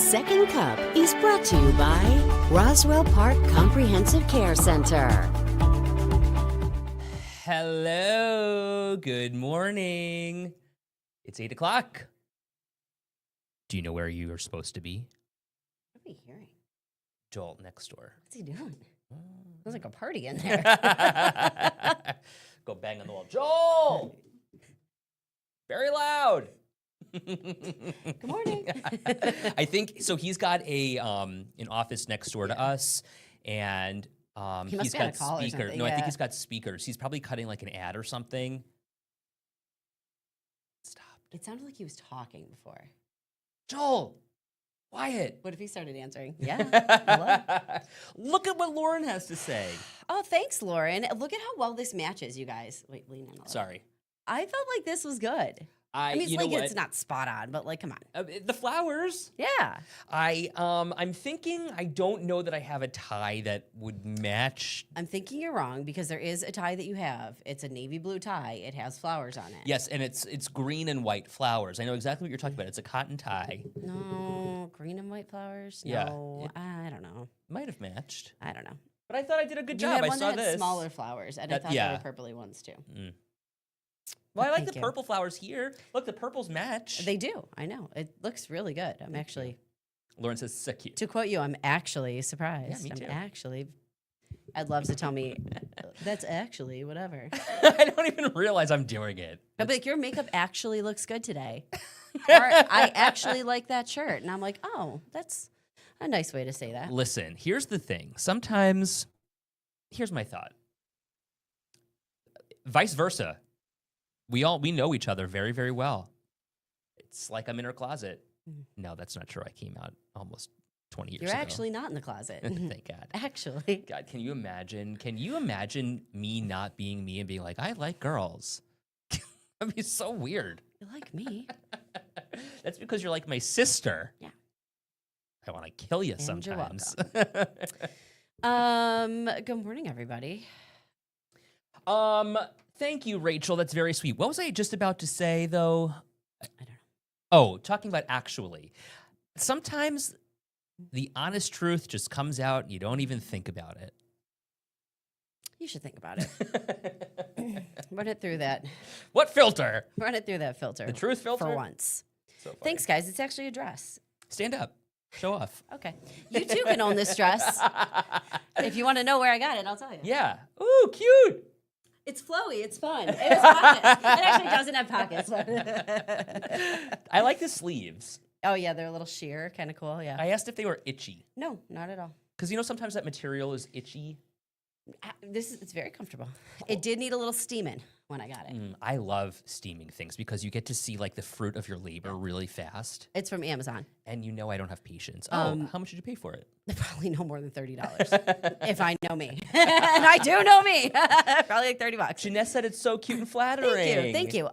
Second Cup is brought to you by Roswell Park Comprehensive Care Center. Hello, good morning. It's 8 o'clock. Do you know where you are supposed to be? What are we hearing? Joel next door. What's he doing? There's like a party in there. Go bang on the wall. Joel! Very loud. Good morning. I think, so he's got an office next door to us, and He must he's be on a got call or speakers. something, No, I think yeah. he's got speakers. He's probably cutting like an ad or something. Stop. It sounded like he was talking before. Joel! Quiet. What if he started answering? Yeah. Look at what Lauren has to say. Oh, thanks, Lauren. Look at how well this matches, you guys. Wait, lean in a little. Sorry. I felt like this was good. I mean, it's you know like what? it's not spot on, but like, come on. The flowers. Yeah. I'm thinking I don't know that I have a tie that would match. I'm thinking you're wrong because there is a tie that you have. It's a navy blue tie. It has flowers on it. Yes, and it's green and white flowers. I know exactly what you're talking about. It's a cotton tie. No, green and white flowers? Yeah. No, I don't know. Might have matched. I don't know. But I thought I did a good You job. had I one saw that had this. smaller flowers, and I That- thought yeah. they were purpley ones too. Well, I like Thank the you. purple flowers here. Look, the purples match. They do. I know. It looks really good. I'm actually, Lauren says, so cute. to quote you, I'm actually surprised. me too. I'd love to tell me that's actually whatever. I don't even realize I'm doing it. I'd be like, your makeup actually looks good today. Or I actually like that shirt. And I'm like, oh, that's a nice way to say that. Listen, here's the thing. Sometimes, here's my thought. Vice versa. We know each other very, very well. It's like I'm in her closet. No, that's not true. I came out almost 20 years You're ago. actually not in the closet. Thank God. Actually. God, can you imagine? Can you imagine me not being me and being like, I like girls? That'd be so weird. You like me. That's because you're like my sister. Yeah. I want to kill you And you're sometimes. Good morning, everybody. Thank you, Rachel. That's very sweet. What was I just about to say, though? I don't know. Oh, talking about actually. Sometimes the honest truth just comes out and you don't even think about it. You should think about it. Run it through that. What filter? Run it through that filter. The truth filter? For once. So funny. Thanks, guys. It's actually a dress. Stand up. Show off. Okay. You too can own this dress. If you want to know where I got it, I'll tell you. Yeah. Ooh, cute. It's flowy. It's fun. It has pockets. It actually doesn't have pockets. I like the sleeves. Oh, yeah. They're a little sheer. Kind of cool. Yeah. I asked if they were itchy. No, not at all. Because, sometimes that material is itchy. It's very comfortable. It did need a little steaming when I got it. I love steaming things because you get to see like the fruit of your labor really fast. It's from Amazon. And I don't have patience. How much did you pay for it? Probably no more than $30 if I know me. And I do know me. Probably like $30. Janessa said it's so cute and flattering. Thank you.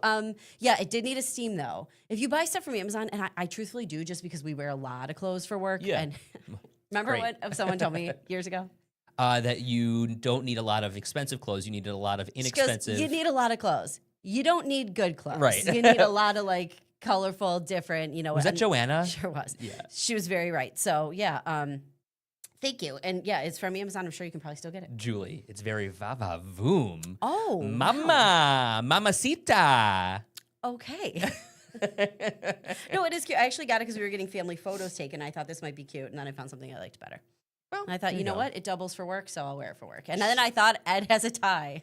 Yeah, it did need a steam though. If you buy stuff from Amazon, and I truthfully do, just because we wear a lot of clothes for work. Yeah. And remember Great. what someone told me years ago? That you don't need a lot of expensive clothes. You need a lot of She goes, inexpensive. you need a lot of clothes. You don't need good clothes. Right. You need a lot of like colorful, different, Was that and- Joanna? Sure was. Yeah. She was very right. So yeah, thank you. And yeah, it's from Amazon. I'm sure you can probably still get it. Julie, it's very va-va-voom. Oh. Mama, mamacita. Okay. No, it is cute. I actually got it because we were getting family photos taken. I thought this might be cute, and then I found something I liked better. Well, And I thought, there you know go. what? It doubles for work, so I'll wear it for work. And then I thought Ed has a tie.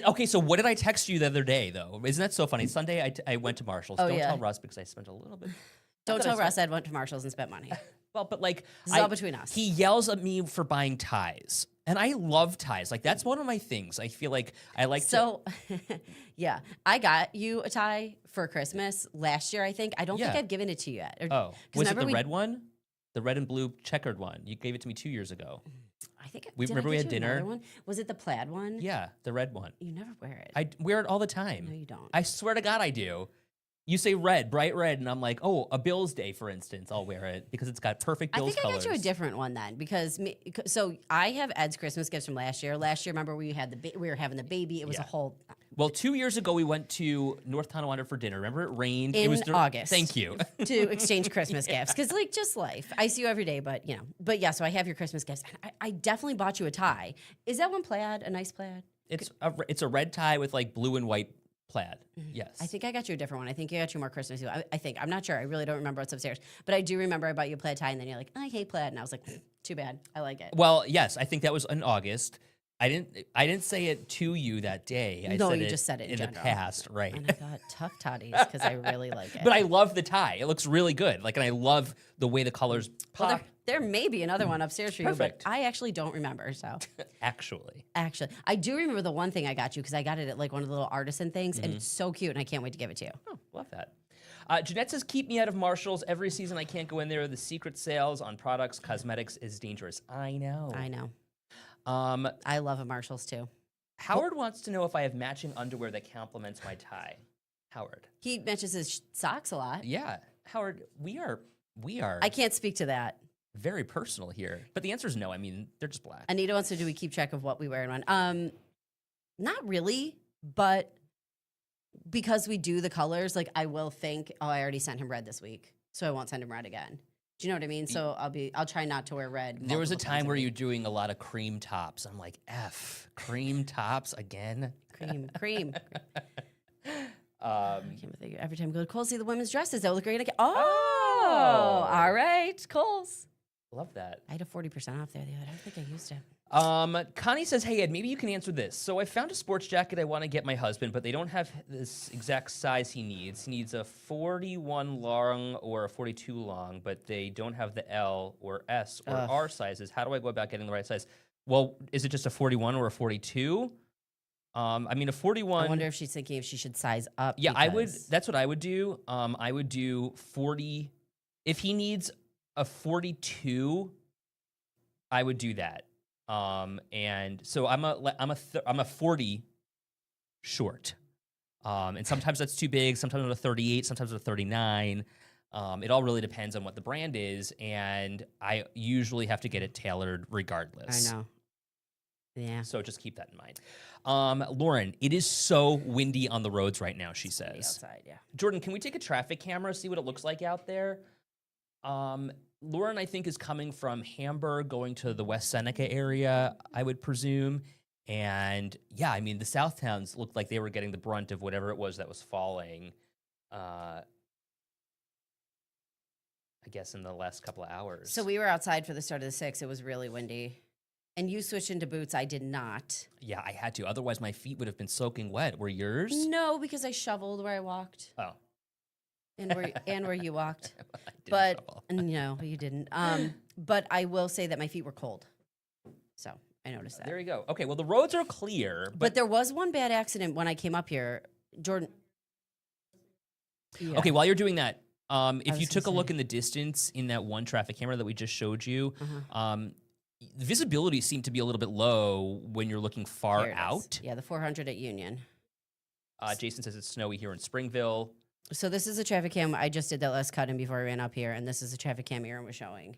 Okay, so what did I text you the other day, though? Isn't that so funny? Sunday, I went to Marshall's. Oh, Don't yeah. tell Russ because I spent a little bit. Don't Not that I tell Russ Ed went to Marshall's and spent money. Well, but like, This is all between us. He yells at me for buying ties, and I love ties. Like that's one of my things. I feel like I like to. So, yeah, I got you a tie for Christmas last year, I think. I don't think Yeah. I've given it to you yet. Oh, 'cause was it remember the red one? The red and blue checkered one. You gave it to me 2 years ago. I think We- did I remember we get had you another dinner? One? Was it the plaid one? Yeah, the red one. You never wear it. I wear it all the time. No, you don't. I swear to God, I do. You say red, bright red, and I'm like, oh, a Bills day, for instance, I'll wear it because it's got perfect I Bills think I colors. got you a different one then because so I have Ed's Christmas gifts from last year. Last year, remember we had we were having the baby. It was a Yeah. whole. Well, 2 years ago, we went to North Tonawanda for dinner. Remember, it rained. It In was August. Thank you. To exchange Christmas gifts. Because, like, just life. I see you every day, but, you know. But, yeah, so I have your Christmas gifts. I definitely bought you a tie. Is that one plaid? A nice plaid? It's a red tie with, like, blue and white plaid. Yes. I think I got you a different one. I think I got you more Christmas. I think. I'm not sure. I really don't remember what's upstairs. But I do remember I bought you a plaid tie, and then you're like, I hate plaid. And I was like, too bad. I like it. Well, yes, I think that was in August. I didn't say it to you that day. No, you just said it in the general. past, right? And I thought, tough toddies, because I really like it. But I love the tie. It looks really good. Like, and I love the way the colors Well, pop. there may be another one upstairs for Perfect. you, but I actually don't remember. So, Actually, I do remember the one thing I got you because I got it at like one of the little artisan things, and it's so cute, and I can't wait to give it to you. oh, love that. Jeanette says, "Keep me out of Marshalls. Every season I can't go in there. The secret sales on products, cosmetics is dangerous." I know. I know. I love a Marshalls too. Howard wants to know if I have matching underwear that complements my tie. Howard. He mentions his socks a lot. Yeah, Howard. We are I can't speak to that. very personal here, but the answer is no. I mean, they're just black. Anita wants to do we keep track of what we wear and when? Not really, but because we do the colors, like I will think, oh, I already sent him red this week, so I won't send him red again. Do you know what I mean? So I'll try not to wear red. There was a multiple times time where week. you're doing a lot of cream tops. I'm like, cream tops again? cream. Um, Can't think every time we go to Kohl's, see the women's dresses. They look great again. Oh, all right, Kohl's. love that. I had a 40% off there the other day. I don't think I used it. Connie says, "Hey Ed, maybe you can answer this. So I found a sports jacket I want to get my husband, but they don't have this exact size he needs. He needs a 41 long or a 42 long, but they don't have the L or S or R sizes. How do I go about getting the right size? Well, is it just a 41 or a 42? I mean, a 41. I wonder if she's thinking if she should size up. Yeah, I would. because- That's what I would do. I would do 40. If he needs a 42, I would do that. And so I'm a 40 short. And sometimes that's too big. Sometimes I'm a 38. Sometimes I'm a 39. It all really depends on what the brand is, and I usually have to get it tailored regardless. I know. Yeah. So just keep that in mind. Lauren, it is so windy on the roads right now, she Windy says. outside, yeah. Jordan, can we take a traffic camera, see what it looks like out there? Lauren, I think, is coming from Hamburg, going to the West Seneca area, I would presume. And yeah, I mean, the South Towns looked like they were getting the brunt of whatever it was that was falling, I guess, in the last couple of hours. So we were outside for the start of the 6. It was really windy. And you switched into boots. I did not. Yeah, I had to. Otherwise, my feet would have been soaking wet. Were yours? No, because I shoveled where I walked Oh. and where you walked. I didn't But shovel. no, you didn't. But I will say that my feet were cold. So I noticed that. There you go. Okay, well, the roads are clear, But there was one bad accident when I came up here. Jordan. Yeah. okay, while you're doing that, if was you gonna took a look say. in the distance in that one traffic camera that we just showed you, Uh-huh. the visibility seemed to be a little bit low when you're looking far Here it is. out. Yeah, the 400 at Union. Jason says it's snowy here in Springville. So this is a traffic cam. I just did that last cut in before I ran up here, and this is a traffic cam Aaron was showing.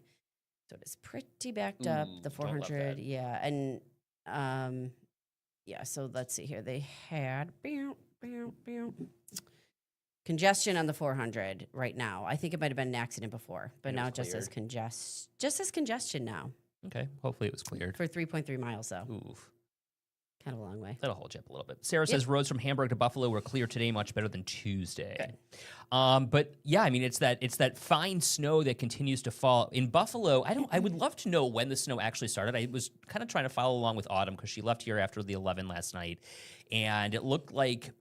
So it is pretty backed up. Ooh, The don't love 400, that. yeah, and yeah. So let's see here. They had congestion on the 400 right now. I think it might have been an accident before, but And it now was it just says cleared. congestion now Okay, hopefully it was cleared. for 3.3 miles though. Oof, Kind of a long way. that'll hold you up a little bit. Sarah says roads from Hamburg to Buffalo were clear today, much better than Tuesday. Good. But yeah, I mean, it's that fine snow that continues to fall in Buffalo. I would love to know when the snow actually started. I was kind of trying to follow along with Autumn because she left here after the 11 last night, and it looked like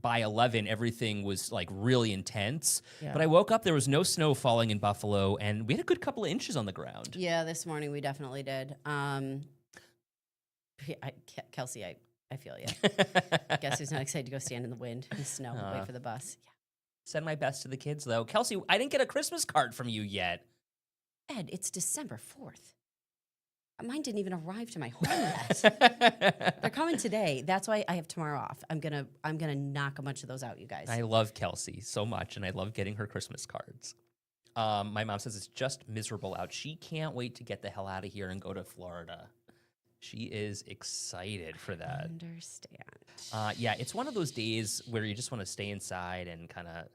by 11 everything was like really intense. Yeah. But I woke up, there was no snow falling in Buffalo, and we had a good couple of inches on the ground. Yeah, this morning we definitely did. Kelsey, I feel you. Guess who's not excited to go stand in the wind and snow and wait for the bus? Send my best to the kids, though. Kelsey, I didn't get a Christmas card from you yet. Yeah. Ed, it's December 4th. Mine didn't even arrive to my home yet. They're coming today. That's why I have tomorrow off. I'm gonna knock a bunch of those out, you guys. I love Kelsey so much, and I love getting her Christmas cards. My mom says it's just miserable out. She can't wait to get the hell out of here and go to Florida. She is excited for that. Understand. Yeah, it's one of those days where you just want to stay inside and kind of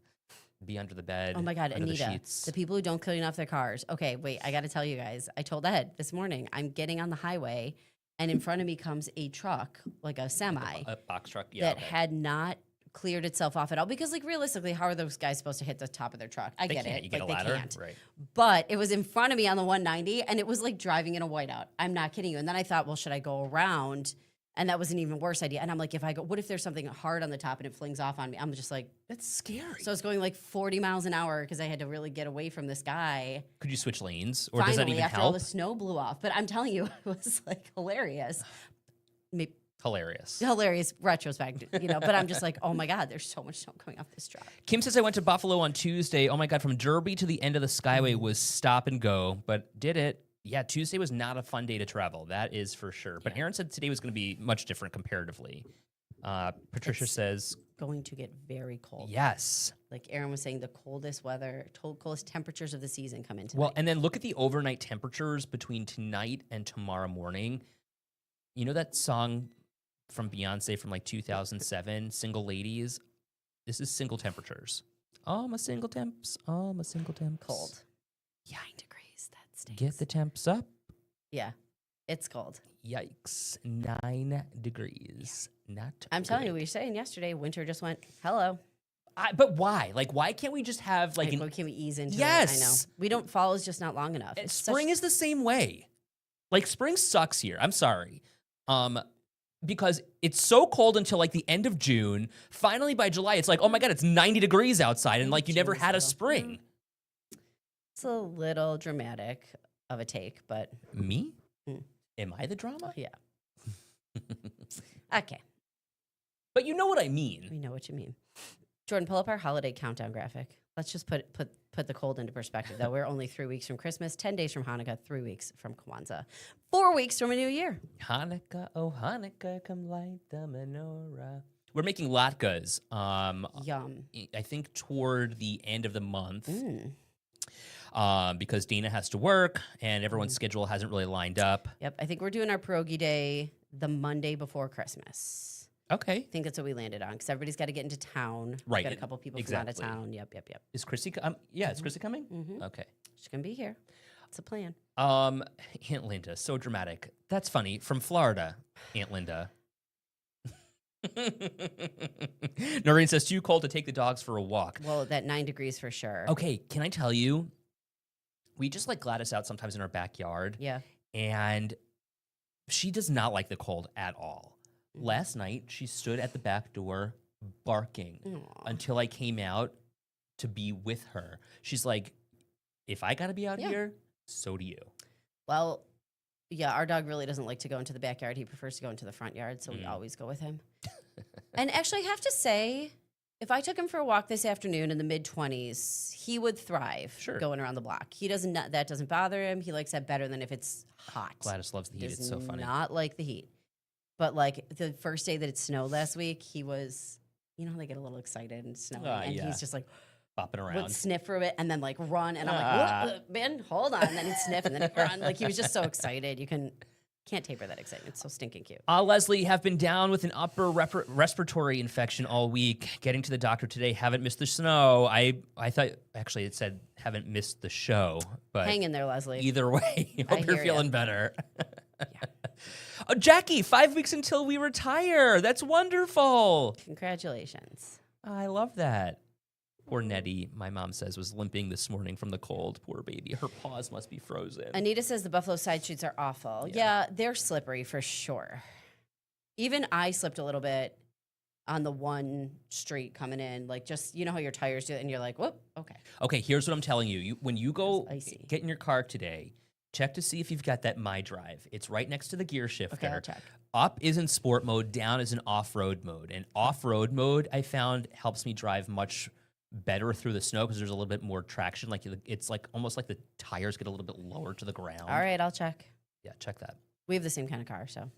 be under the bed. Oh my God, under the Anita, sheets. the people who don't clean off their cars. Okay, wait, I got to tell you guys. I told Ed this morning, I'm getting on the highway, and in front of me comes a truck, like a semi, A box truck, yeah. that had not cleared itself off at all. Because, like, realistically, how are those guys supposed to hit the top of their truck? I They get can't. it. You get like, a ladder, they can't. right? But it was in front of me on the 190, and it was like driving in a whiteout. I'm not kidding you. And then I thought, well, should I go around? And that was an even worse idea. And I'm like, if I go, what if there's something hard on the top and it flings off on me? I'm just like, That's scary. so I was going like 40 miles an hour because I had to really get away from this guy. Could you switch lanes, or Finally, does that even after all help? the snow blew off. But I'm telling you, it was like hilarious. Maybe Hilarious. hilarious retrospect, but I'm just like, oh my God, there's so much snow coming off this truck. Kim says I went to Buffalo on Tuesday. Oh my God, from Derby to the end of the Skyway was stop and go, but did it. Yeah, Tuesday was not a fun day to travel. That is for sure. But Aaron said today was going to be much different comparatively. Patricia says, Going to get very cold. yes. Like Aaron was saying, the coldest coldest temperatures of the season come in tonight. Well, and then look at the overnight temperatures between tonight and tomorrow morning. You know that song from Beyonce from like 2007, Single Ladies? This is single temperatures. All my single temps, all my single temps. Cold. 9 degrees. That stinks. Get the temps up. Yeah, it's cold. Yikes. 9 degrees. Not I'm telling you, great. we were saying yesterday, winter just went, hello. But why? Like, why can't we just have like Can we ease into it? I Yes. know. We don't, fall is just not long enough. It's spring is the same way. Like, spring sucks here. I'm sorry. Because it's so cold until like the end of June. Finally, by July, it's like, oh my God, it's 90 degrees outside, and like you never June's had a little- spring. It's a little dramatic of a take, but Me? Mm. Am I the drama? yeah. Okay, But you know what I mean. we know what you mean. Jordan, pull up our holiday countdown graphic. Let's just put the cold into perspective, though. We're only 3 weeks from Christmas, 10 days from Hanukkah, 3 weeks from Kwanzaa, 4 weeks from a new year. Hanukkah, oh Hanukkah, come light the menorah. We're making latkes. Yum. I think toward the end of the month. Mm. Because Dana has to work and everyone's schedule hasn't really lined up. Yep, I think we're doing our pierogi day the Monday before Christmas. Okay. I think that's what we landed on because everybody's got to get into town. We've Right, got a couple people from out of exactly. town. Yep. Is Chrissy? Yeah, is Chrissy coming? Mm-hmm. Okay. She's gonna be here. It's a plan. Aunt Linda, so dramatic. That's funny. From Florida, Aunt Linda. Noreen says too cold to take the dogs for a walk. Well, that 9 degrees for sure. Okay, can I tell you? We just let Gladys out sometimes in our backyard, Yeah. and she does not like the cold at all. Last night, she stood at the back door barking Aw. until I came out to be with her. She's like, if I gotta be out Yeah. here, so do you. Well, yeah, our dog really doesn't like to go into the backyard. He prefers to go into the front yard, so we always go with him. And actually, I have to say, if I took him for a walk this afternoon in the mid-20s, he would thrive Sure. going around the block. He doesn't. That doesn't bother him. He likes that better than if it's hot. Gladys loves the He heat. does It's so funny. not like the heat. But like the first day that it snowed last week, he was, how they get a little excited and snowing, and yeah. he's just like Bopping would around. sniff for a bit and then like run, and I'm like, "Whoa, man, hold on," and then he'd sniff and then he'd run. Like he was just so excited. You can't taper that excitement. It's so stinking cute. Leslie, have been down with an upper respiratory infection all week. Getting to the doctor today. Haven't missed the snow. I thought actually it said haven't missed the show, but Hang in there, Leslie. either way, hope you're hear ya. feeling better. Oh, Jackie, 5 weeks until we retire. That's wonderful. Congratulations. I love that. Poor Nettie, my mom says, was limping this morning from the cold. Poor baby. Her paws must be frozen. Anita says the Buffalo side streets are awful. Yeah, they're slippery for sure. Even I slipped a little bit on the one street coming in, like just how your tires do it, and you're like, whoop, okay. Okay, here's what I'm telling you. When you go It's icy. get in your car today, check to see if you've got that MyDrive. It's right next to the gear shifter. Okay, I'll check. Up is in sport mode, down is in off-road mode. And off-road mode, I found, helps me drive much better through the snow because there's a little bit more traction. Like it's like almost like the tires get a little bit lower to the ground. All right, I'll check. Yeah, check that. We have the same kind of car, so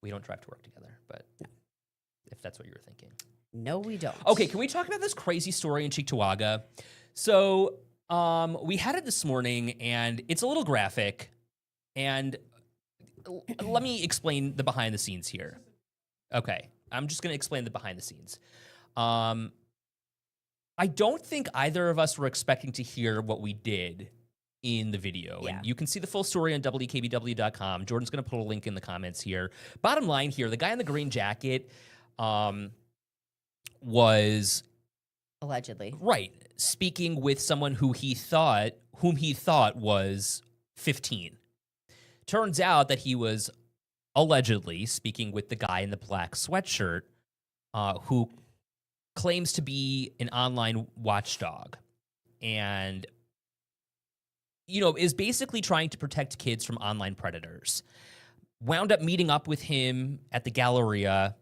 We don't drive to work together, but if that's what you were thinking. no, we don't. Okay, can we talk about this crazy story in Cheektowaga? So we had it this morning, and it's a little graphic. And let me explain the behind the scenes here. Okay, I'm just going to explain the behind the scenes. I don't think either of us were expecting to hear what we did in the video. Yeah. And you can see the full story on WKBW.com. Jordan's going to put a link in the comments here. Bottom line here, the guy in the green jacket was Allegedly. right speaking with someone whom he thought was 15. Turns out that he was allegedly speaking with the guy in the black sweatshirt who claims to be an online watchdog and, is basically trying to protect kids from online predators. Wound up meeting up with him at the Galleria.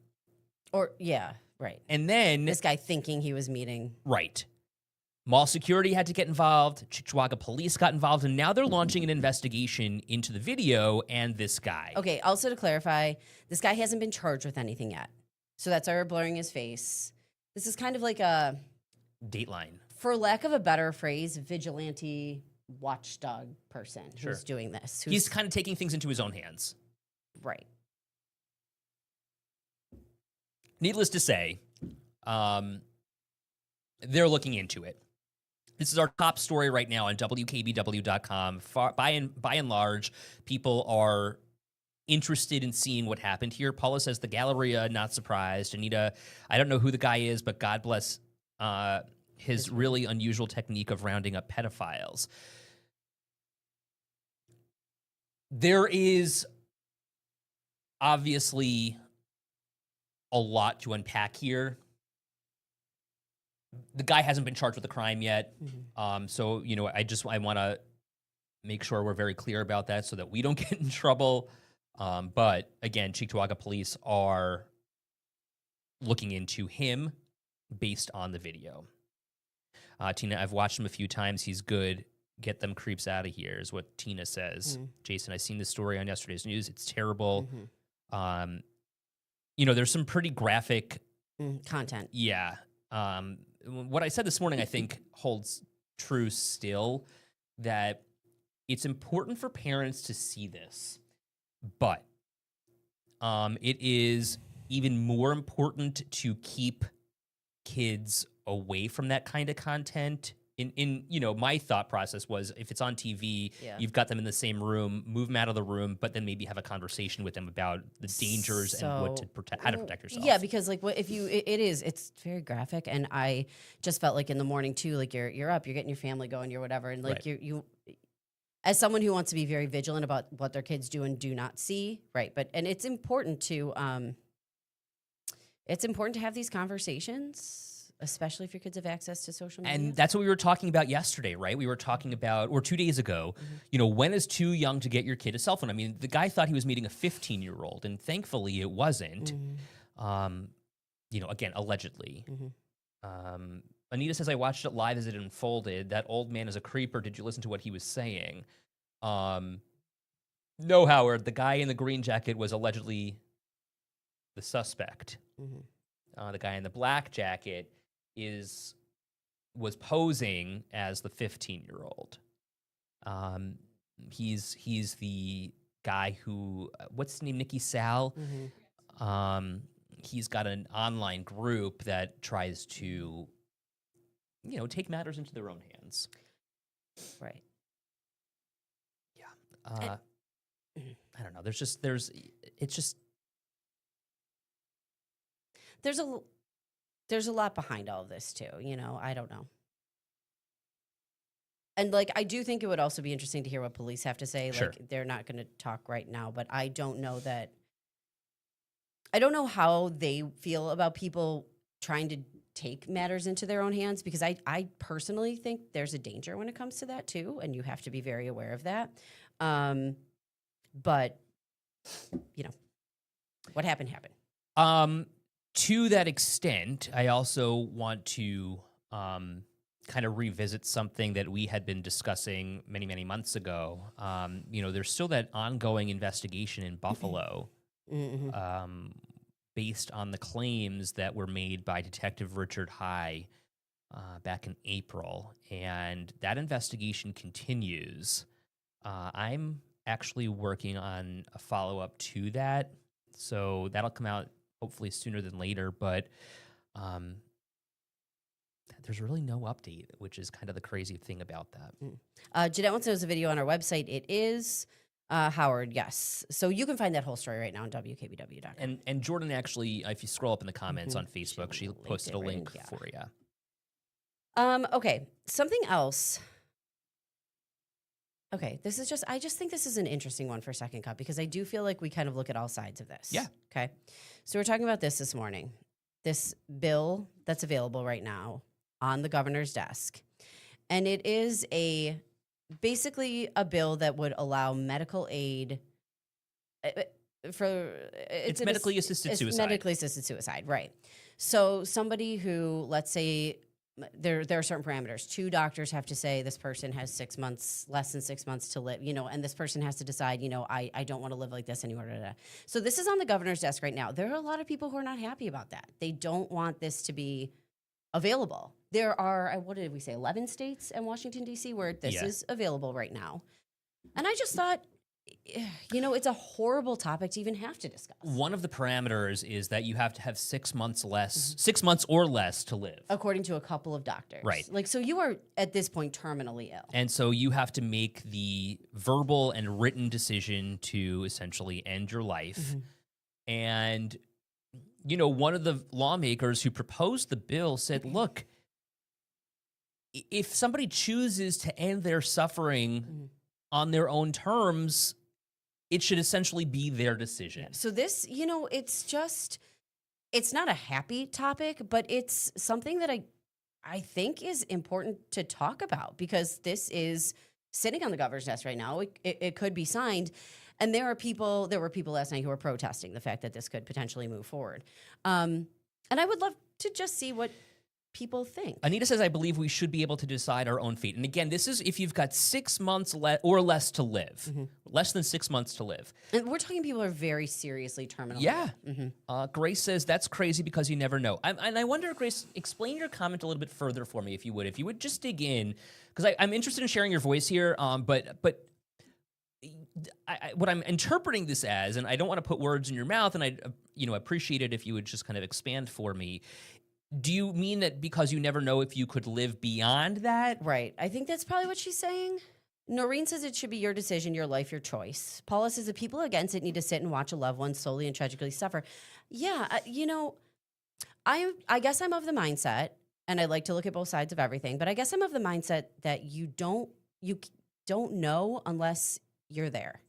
Or, yeah, right. And then... This guy thinking he was meeting. Right. Mall security had to get involved. Cheektowaga police got involved. And now they're launching an investigation into the video and this guy. Okay, also to clarify, this guy hasn't been charged with anything yet. So that's why we're blurring his face. This is kind of like a... Dateline. For lack of a better phrase, vigilante watchdog person Sure. who's doing this. He's kind of taking things into his own hands. Right. Needless to say, they're looking into it. This is our top story right now on WKBW.com. By and large, people are interested in seeing what happened here. Paula says the Galleria, not surprised. Anita, I don't know who the guy is, but God bless his really unusual technique of rounding up pedophiles. There is obviously a lot to unpack here. The guy hasn't been charged with a crime yet. Mm-hmm. So, I want to make sure we're very clear about that so that we don't get in trouble. But again, Cheektowaga police are looking into him based on the video. Tina, I've watched him a few times. He's good. Get them creeps out of here is what Tina says. Jason, I seen this story on yesterday's news. It's terrible. There's some pretty graphic content. Yeah. What I said this morning, I think, holds true still, that it's important for parents to see this, but it is even more important to keep kids away from that kind of content. My thought process was, if it's on TV, you've got them in the same room, move them out of the room, but then maybe have a conversation with them about the dangers and how to protect yourself. Yeah, because it's very graphic, and I just felt like in the morning too, like you're up, you're getting your family going, you're whatever, and like Right. you as someone who wants to be very vigilant about what their kids do and do not see, right? And it's important to have these conversations. Especially if your kids have access to social media. And that's what we were talking about yesterday, right? We were talking about, or 2 days ago, when is too young to get your kid a cell phone? I mean, the guy thought he was meeting a 15-year-old, and thankfully it wasn't. Again, allegedly. Anita says, I watched it live as it unfolded. That old man is a creeper. Did you listen to what he was saying? No, Howard. The guy in the green jacket was allegedly the suspect. The guy in the black jacket was posing as the 15-year-old. He's the guy who, what's his name, Nikki Sal? He's got an online group that tries to, take matters into their own hands. Right. Yeah. I don't know. There's a lot behind all of this too, I don't know. And I do think it would also be interesting to hear what police have to say. Sure. They're not going to talk right now, but I don't know how they feel about people trying to take matters into their own hands, because I personally think there's a danger when it comes to that too, and you have to be very aware of that. But what happened. To that extent, I also want to kind of revisit something that we had been discussing many, many months ago. There's still that ongoing investigation in Buffalo based on the claims that were made by Detective Richard High back in April. And that investigation continues. I'm actually working on a follow-up to that. So that'll come out hopefully sooner than later. But there's really no update, which is kind of the crazy thing about that. Jeanette wants to know there's a video on our website. It is Howard, yes. So you can find that whole story right now on WKBW.com. And Jordan actually, if you scroll up in the comments on She Facebook, she linked posted it a right in, link yeah. for you. Okay, something else. Okay, I just think this is an interesting one for Second Cup because I do feel like we kind of look at all sides of this. Yeah. Okay. So we're talking about this morning. This bill that's available right now on the governor's desk. And it is basically a bill that would allow medical aid for It's medically assisted suicide. Medically assisted suicide, right? So somebody who, let's say, there are certain parameters. 2 doctors have to say this person has 6 months, less than 6 months to live, and this person has to decide, I don't want to live like this anymore. Da, da, da. So this is on the governor's desk right now. There are a lot of people who are not happy about that. They don't want this to be available. There are, what did we say, 11 states and Washington, D.C., where this is available right now. And I just thought, it's a horrible topic to even have to discuss. One of the parameters is that you have to have 6 months less, 6 months or less to live. According to a couple of doctors. Right. So you are, at this point, terminally ill. And so you have to make the verbal and written decision to essentially end your life. And, one of the lawmakers who proposed the bill said, look, if somebody chooses to end their suffering on their own terms, it should essentially be their decision. So this, it's not a happy topic, but it's something that I think is important to talk about because this is sitting on the governor's desk right now. It could be signed. And there were people last night who were protesting the fact that this could potentially move forward. And I would love to just see what people think. Anita says, I believe we should be able to decide our own fate. And again, this is if you've got 6 months or less to live, less than 6 months to live. And we're talking people who are very seriously terminal. Yeah. Grace says, that's crazy because you never know. And I wonder, Grace, explain your comment a little bit further for me, if you would just dig in, because I'm interested in sharing your voice here. But what I'm interpreting this as, and I don't want to put words in your mouth, and I appreciate it if you would just kind of expand for me. Do you mean that because you never know if you could live beyond that? Right. I think that's probably what she's saying. Noreen says it should be your decision, your life, your choice. Paula says the people against it need to sit and watch a loved one slowly and tragically suffer. Yeah, I guess I'm of the mindset, and I like to look at both sides of everything, but I guess I'm of the mindset that you don't know unless you're there.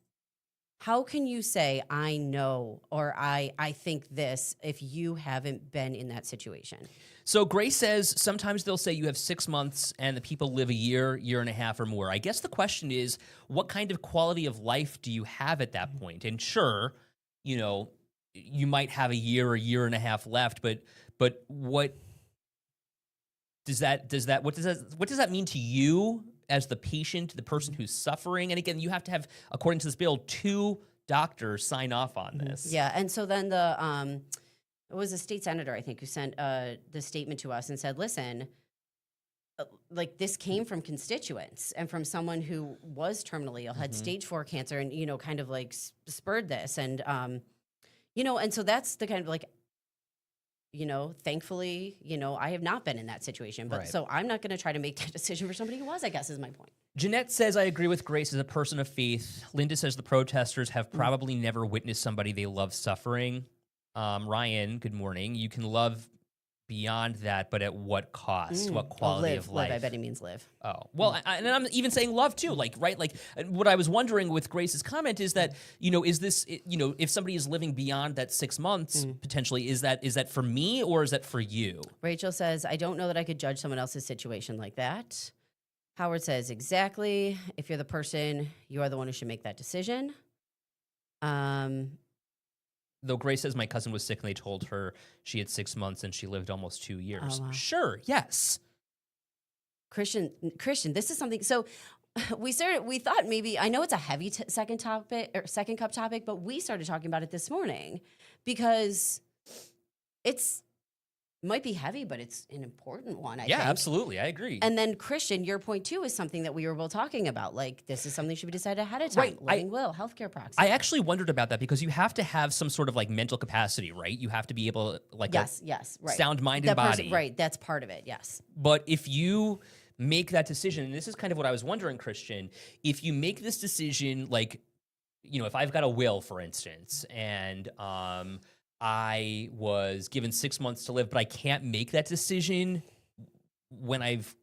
How can you say, I know, or I think this, if you haven't been in that situation? So Grace says sometimes they'll say you have 6 months and the people live a year and a half or more. I guess the question is, what kind of quality of life do you have at that point? And sure, you might have a year and a half left, but what does that mean to you as the patient, the person who's suffering? And again, you have to have, according to this bill, 2 doctors sign off on this. Yeah, and so then it was a state senator, I think, who sent the statement to us and said, listen, this came from constituents and from someone who was terminally ill, had stage 4 cancer, and, kind of spurred this. And, and so that's the kind of thankfully, I have not been in that situation, but so I'm not going to try to make that decision for somebody who was, I guess is my point. Jeanette says, I agree with Grace as a person of faith. Linda says the protesters have probably never witnessed somebody they love suffering. Ryan, good morning. You can love beyond that, but at what cost? What quality of life? Live, I bet he means live. Oh, well, and I'm even saying love too, right? What I was wondering with Grace's comment is that, is this, if somebody is living beyond that 6 months, potentially, is that for me or is that for you? Rachel says, I don't know that I could judge someone else's situation like that. Howard says, exactly. If you're the person, you are the one who should make that decision. Though Grace says my cousin was sick and they told her she had 6 months and she lived almost 2 years. Oh, wow. Sure, yes. Christian, this is something. So we thought maybe, I know it's a heavy second cup topic, but we started talking about it this morning because it's might be heavy, but it's an important one. I Yeah, think. absolutely. I agree. And then Christian, your point too is something that we were both talking about. Like this is something that should be decided ahead of time. Right, Living will, healthcare proxy. I actually wondered about that because you have to have some sort of like mental capacity, right? You have to be able like yes, a right. sound mind and That person- body. right, that's part of it. Yes. But if you make that decision, and this is kind of what I was wondering, Christian, if you make this decision, like, you know, if I've got a will, for instance, and I was given 6 months to live, but I can't make that decision when I've,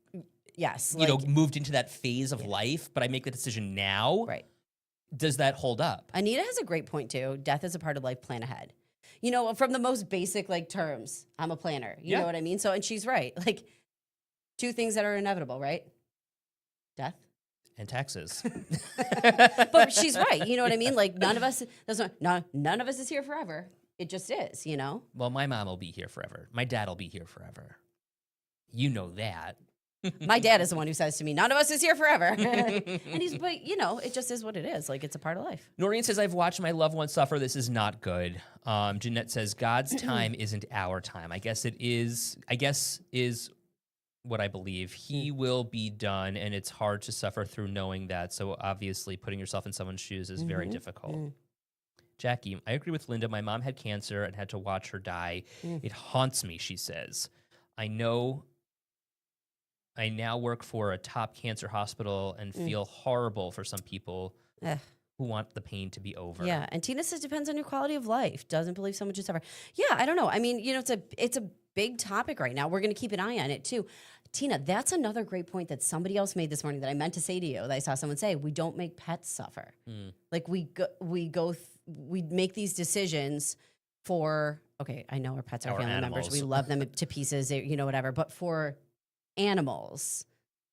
Yes. you know, moved into that phase of life, but I make the decision now. Right. Does that hold up? Anita has a great point too. Death is a part of life. Plan ahead. You know, from the most basic like terms, I'm a planner. You Yeah. know what I mean? So, and she's right. Like, two things that are inevitable, right? Death. And taxes. But she's right. You know what I mean? Like, none of us. None of us is here forever. It just is. You know. Well, my mom will be here forever. My dad will be here forever. You know that. My dad is the one who says to me, "None of us is here forever." And but you know, it just is what it is. Like, it's a part of life. Noreen says, I've watched my loved one suffer. This is not good. Jeanette says, God's time isn't our time. I guess it is. I guess is what I believe. He will be done, and it's hard to suffer through knowing that. So obviously, putting yourself in someone's shoes is very difficult. Jackie, I agree with Linda. My mom had cancer and had to watch her die. It haunts me, she says. I know I now work for a top cancer hospital and feel horrible for some people Ugh. who want the pain to be over. Yeah, and Tina says depends on your quality of life. Doesn't believe someone should suffer. Yeah, I don't know. I mean, you know, it's a big topic right now. We're going to keep an eye on it too. Tina, that's another great point that somebody else made this morning that I meant to say to you. That I saw someone say, we don't make pets suffer. Like we make these decisions for. Okay, I know our pets are Our family members. animals. We love them to pieces. You know, whatever. But for animals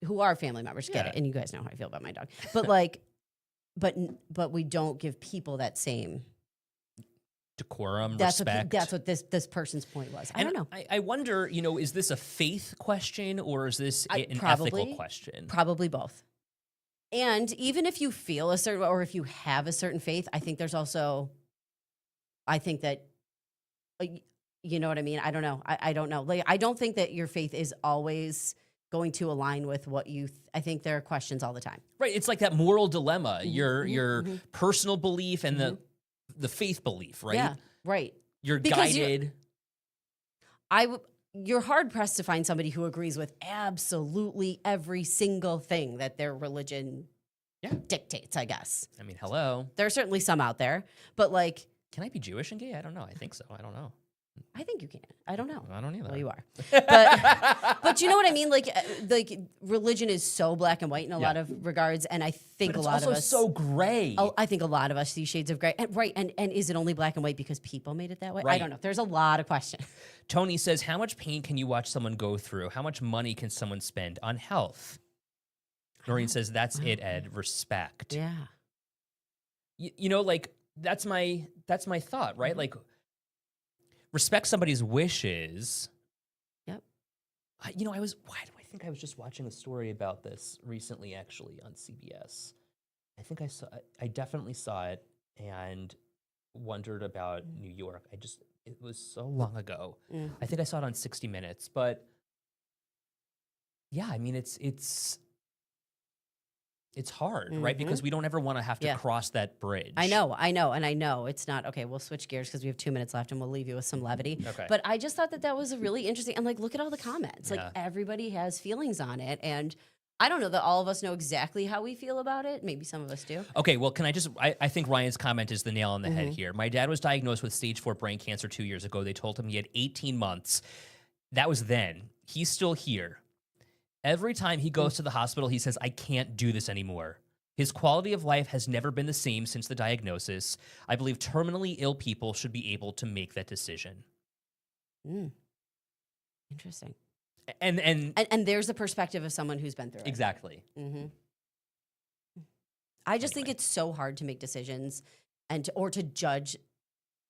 who are family members, get Yeah. it. And you guys know how I feel about my dog. But like. But we don't give people that same Decorum, respect. respect. That's what this person's point was. I don't know. I wonder, you know, is this a faith question or is this an Probably. ethical question? Probably both. And even if you feel a certain, or if you have a certain faith, I think there's also, I think that, you know what I mean? I don't know. I don't know. Like, I don't think that your faith is always going to align with what you. I think there are questions all the time. Right. It's like that moral dilemma, your personal belief and the faith belief, right? Yeah. Right. You're Because guided. You're hard pressed to find somebody who agrees with absolutely every single thing that their religion dictates, I guess. I mean, hello. There are certainly some out there, but like, Can I be Jewish and gay? I don't know. I think so. I don't know. I think you can. I don't know. I don't either. Well, you are. But you know what I mean? Like religion is so black and white in a lot of regards. And I think But a it's lot also of us. so gray. Oh, I think a lot of us see shades of gray. And, right. And is it only black and white because people made it that way? I Right. don't know. There's a lot of questions. Tony says, how much pain can you watch someone go through? How much money can someone spend on health? Noreen says, that's it, Ed. Respect. Yeah. You know, like, that's my thought, right? Like, respect somebody's wishes. Yep. Why do I think I was just watching a story about this recently, actually, on CBS. I definitely saw it and wondered about New York. It was so long ago. I think I saw it on 60 Minutes, but yeah, I mean, it's hard, right? Because we don't ever want to have to cross that bridge. I know. And I know it's not, okay, we'll switch gears because we have 2 minutes left and we'll leave you with some levity. Okay. But I just thought that was a really interesting, and like, look at all the comments. Like, Yeah. everybody has feelings on it. And I don't know that all of us know exactly how we feel about it. Maybe some of us do. Okay, well, can I think Ryan's comment is the nail on the head here. My dad was diagnosed with stage 4 brain cancer 2 years ago. They told him he had 18 months. That was then. He's still here. Every time he goes to the hospital, he says, I can't do this anymore. His quality of life has never been the same since the diagnosis. I believe terminally ill people should be able to make that decision. Interesting. And there's the perspective of someone who's been through it. exactly. I just think it's so hard to make decisions or to judge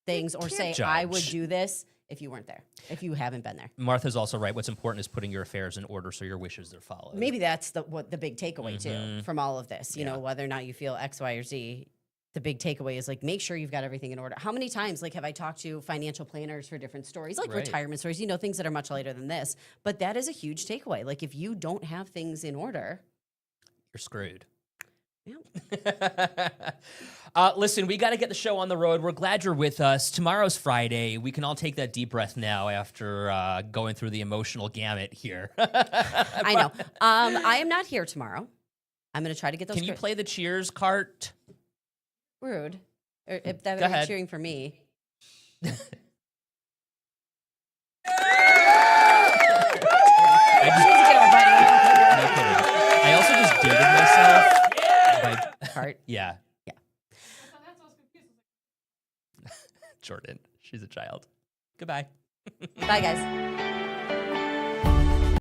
things or say, can't I would judge. do this if you weren't there, if you haven't been there. Martha's also right. What's important is putting your affairs in order so your wishes are followed. Maybe that's the big takeaway too from all of this. You know, whether or not you feel X, Y, or Z, the big takeaway is like, make sure you've got everything in order. How many times, like, have I talked to financial planners for different stories, like Right. retirement stories, you know, things that are much lighter than this, but that is a huge takeaway. Like, if you don't have things in order, You're screwed. yeah. Listen, we got to get the show on the road. We're glad you're with us. Tomorrow's Friday. We can all take that deep breath now after going through the emotional gamut here. I know. I am not here tomorrow. I'm going to try to get those. Can you play the Cheers cart? Rude. Or if that Go would be ahead. cheering for me. I just, no kidding. I also just dated myself. By, Heart. yeah. Yeah. Jordan, she's a child. Goodbye. Bye, guys.